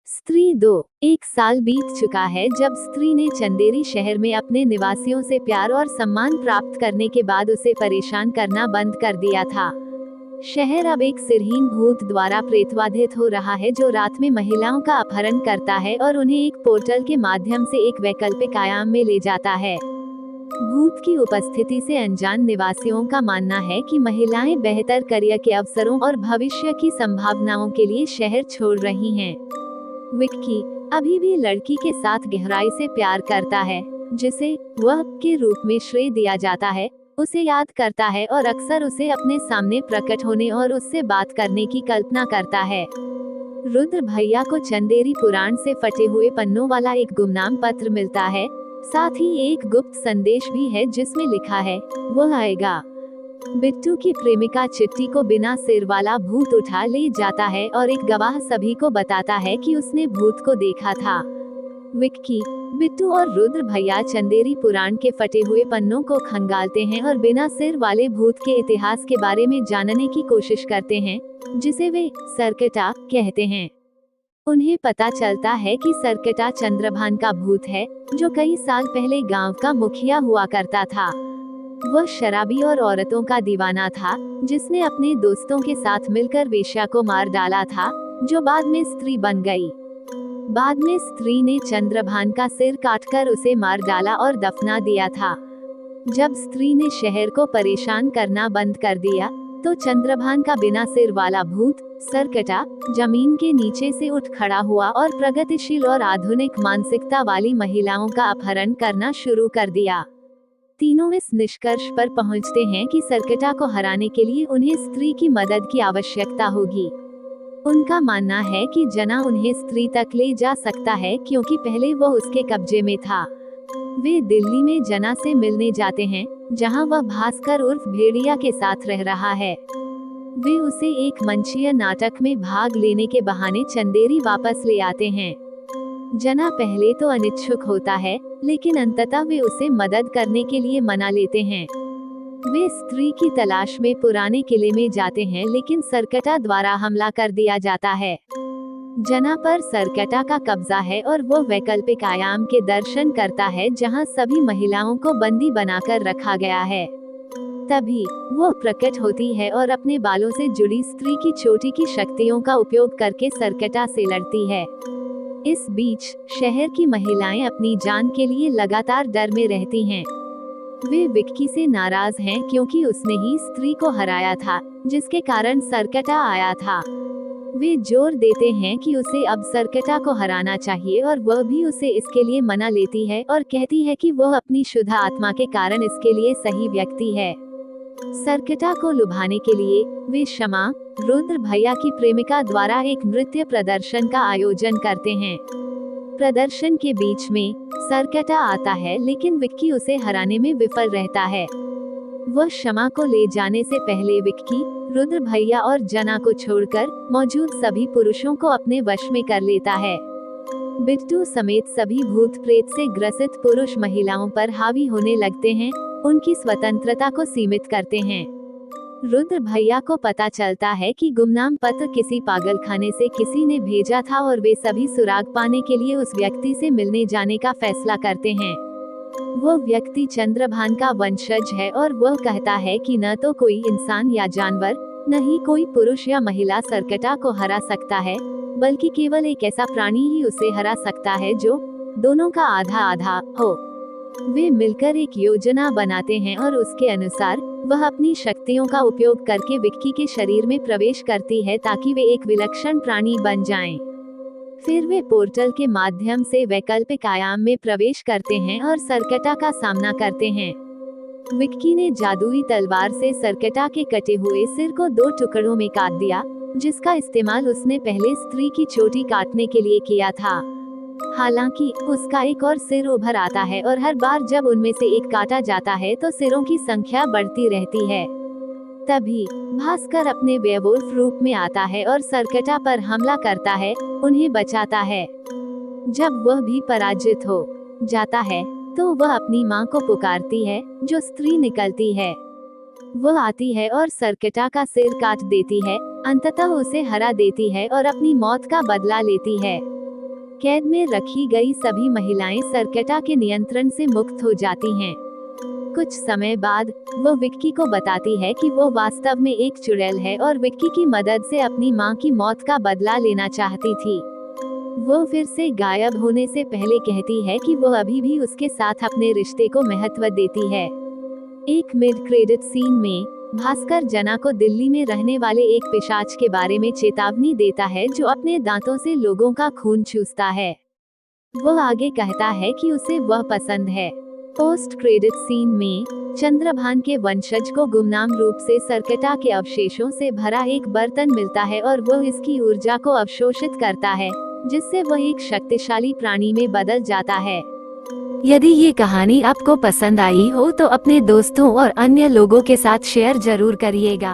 स्त्री 2। एक साल बीत चुका है जब स्त्री ने चंदेरी शहर में अपने निवासियों से प्यार और सम्मान प्राप्त करने के बाद उसे परेशान करना बंद कर दिया था। शहर अब एक सिरहीन भूत द्वारा प्रेतवाधित हो रहा है जो रात में महिलाओं का अपहरण करता है और उन्हें एक पोर्टल के माध्यम से एक वैकल्पिक आयाम में ले जाता है। भूत की उपस्थिति से अनजान निवासियों का मानना है कि महिलाएं बेहतर करियर के अवसरों और भविष्य की संभावनाओं के लिए शहर छोड़ रही हैं। विक्की अभी भी लड़की के साथ गहराई से प्यार करता है, जिसे वह के रूप में श्रेय दिया जाता है, उसे याद करता है और अक्सर उसे अपने सामने प्रकट होने और उससे बात करने की कल्पना करता है। रुद्र भैया को चंदेरी पुराण से फटे हुए पन्नों वाला एक गुमनाम पत्र मिलता है। साथ ही एक गुप्त संदेश भी है जिसमें लिखा है, वह आएगा। बिट्टू की प्रेमिका चिट्टी को बिना सिर वाला भूत उठा ले जाता है और एक गवाह सभी को बताता है कि उसने भूत को देखा था। विक्की, बिट्टू और रुद्र भैया चंदेरी पुराण के फटे हुए पन्नों को खंगालते हैं और बिना सिर वाले भूत के इतिहास के बारे में जानने की कोशिश करते हैं, जिसे वे सरकटा कहते हैं। उन्हें पता चलता है कि सरकटा चंद्रभान का भूत है, जो कई साल पहले गांव का मुखिया हुआ करता था। वह शराबी और औरतों का दीवाना था, जिसने अपने दोस्तों के साथ मिलकर वेश्या को मार डाला था, जो बाद में स्त्री बन गई। बाद में स्त्री ने चंद्रभान का सिर काटकर उसे मार डाला और दफना दिया था। जब स्त्री ने शहर को परेशान करना बंद कर दिया, तो चंद्रभान का बिना सिर वाला भूत सरकटा जमीन के नीचे से उठ खड़ा हुआ और प्रगतिशील और आधुनिक मानसिकता वाली महिलाओं का अपहरण करना शुरू कर दिया। तीनों इस निष्कर्ष पर पहुंचते हैं कि सरकटा को हराने के लिए उन्हें स्त्री की मदद की आवश्यकता होगी। उनका मानना है कि जना उन्हें स्त्री तक ले जा सकता है क्योंकि पहले वो उसके कब्जे में था। वे दिल्ली में जना से मिलने जाते हैं, जहां वह भास्कर उर्फ भेड़िया के साथ रह रहा है। वे उसे एक मंचीय नाटक में भाग लेने के बहाने चंदेरी वापस ले आते हैं। जना पहले तो अनिच्छुक होता है, लेकिन अंततः वे उसे मदद करने के लिए मना लेते हैं। वे स्त्री की तलाश में पुराने किले में जाते हैं, लेकिन सरकटा द्वारा हमला कर दिया जाता है। जना पर सरकटा का कब्जा है और वो वैकल्पिक आयाम के दर्शन करता है, जहां सभी महिलाओं को बंदी बनाकर रखा गया है। तभी वो प्रकट होती है और अपने बालों से जुड़ी स्त्री की चोटी की शक्तियों का उपयोग करके सरकटा से लड़ती है। इस बीच शहर की महिलाएं अपनी जान के लिए लगातार डर में रहती हैं। वे विक्की से नाराज हैं क्योंकि उसने ही स्त्री को हराया था, जिसके कारण सरकटा आया था। वे जोर देते हैं कि उसे अब सरकटा को हराना चाहिए और वह भी उसे इसके लिए मना लेती है और कहती है कि वह अपनी शुद्ध आत्मा के कारण इसके लिए सही व्यक्ति है। सरकटा को लुभाने के लिए वे क्षमा, रुद्र भैया की प्रेमिका द्वारा एक नृत्य प्रदर्शन का आयोजन करते हैं। प्रदर्शन के बीच में सरकटा आता है, लेकिन विक्की उसे हराने में विफल रहता है। वह क्षमा को ले जाने से पहले विक्की, रुद्र भैया और जना को छोड़कर मौजूद सभी पुरुषों को अपने वश में कर लेता है। बिट्टू समेत सभी भूत प्रेत से ग्रसित पुरुष महिलाओं पर हावी होने लगते हैं, उनकी स्वतंत्रता को सीमित करते हैं। रुद्र भैया को पता चलता है कि गुमनाम पत्र किसी पागलखाने से किसी ने भेजा था और वे सभी सुराग पाने के लिए उस व्यक्ति से मिलने जाने का फैसला करते हैं। वो व्यक्ति चंद्रभान का वंशज है और वह कहता है कि न तो कोई इंसान या जानवर, न ही कोई पुरुष या महिला सरकटा को हरा सकता है, बल्कि केवल एक ऐसा प्राणी ही उसे हरा सकता है जो दोनों का आधा आधा हो। वे मिलकर एक योजना बनाते हैं और उसके अनुसार वह अपनी शक्तियों का उपयोग करके विक्की के शरीर में प्रवेश करती है ताकि वे एक विलक्षण प्राणी बन जाएं। फिर वे पोर्टल के माध्यम से वैकल्पिक आयाम में प्रवेश करते हैं और सरकटा का सामना करते हैं। विक्की ने जादुई तलवार से सरकटा के कटे हुए सिर को 2 टुकड़ों में काट दिया, जिसका इस्तेमाल उसने पहले स्त्री की चोटी काटने के लिए किया था। हालांकि उसका एक और सिर उभर आता है और हर बार जब उनमें से एक काटा जाता है तो सिरों की संख्या बढ़ती रहती है। तभी भास्कर अपने वेयरवुल्फ रूप में आता है और सरकटा पर हमला करता है, उन्हें बचाता है। जब वह भी पराजित हो जाता है, तो वह अपनी मां को पुकारती है, जो स्त्री निकलती है। वह आती है और सरकटा का सिर काट देती है, अंततः उसे हरा देती है और अपनी मौत का बदला लेती है। कैद में रखी गई सभी महिलाएं सर्केटा के नियंत्रण से मुक्त हो जाती हैं। कुछ समय बाद वो विक्की को बताती है कि वो वास्तव में एक चुड़ैल है और विक्की की मदद से अपनी मां की मौत का बदला लेना चाहती थी। वो फिर से गायब होने से पहले कहती है कि वो अभी भी उसके साथ अपने रिश्ते को महत्व देती है। एक मिड क्रेडिट सीन में भास्कर जना को दिल्ली में रहने वाले एक पिशाच के बारे में चेतावनी देता है जो अपने दांतों से लोगों का खून चूसता है। वो आगे कहता है कि उसे वह पसंद है। पोस्ट क्रेडिट सीन में चंद्रभान के वंशज को गुमनाम रूप से सर्केटा के अवशेषों से भरा एक बर्तन मिलता है और वो इसकी ऊर्जा को अवशोषित करता है, जिससे वह एक शक्तिशाली प्राणी में बदल जाता है। यदि ये कहानी आपको पसंद आई हो तो अपने दोस्तों और अन्य लोगों के साथ शेयर जरूर करिएगा।